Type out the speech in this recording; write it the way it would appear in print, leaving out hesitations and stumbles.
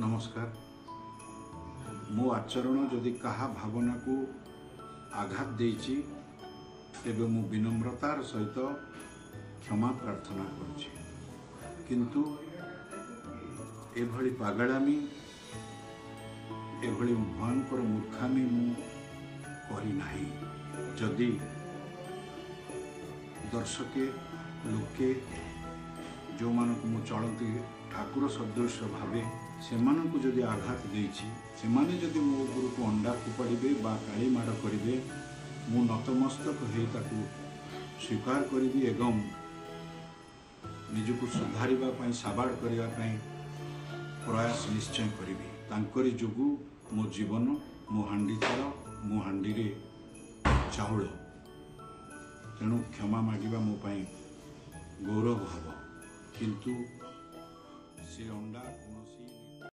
नमस्कार। मो आचरण जदि कहा भावना को आघात देछि तेबे मु विनम्रतार सहित क्षमा प्रार्थना करुछि। किंतु एभली पागलामी एभली भयंकर मूर्खामी मु करि नाही। जदि दर्शके लोके जो मानक मु चलती ठाकुर सदृश भावे से मानक जदि आघात देछि से माने जदि मो गुरु को अंडा फोपाड़े बा काली माड़ करेंगे मु नतमस्तक हो ताकू स्वीकार करी एवं निजको सुधारवा साबाड़ करने प्रयास निश्चय करी। तांकरी जोगु मो जीवन मो हांडी चाल मो हांडी रे चाउल तेणु क्षमा मागिबा मो पाई गौरव हब। किंतु से अंडा कौन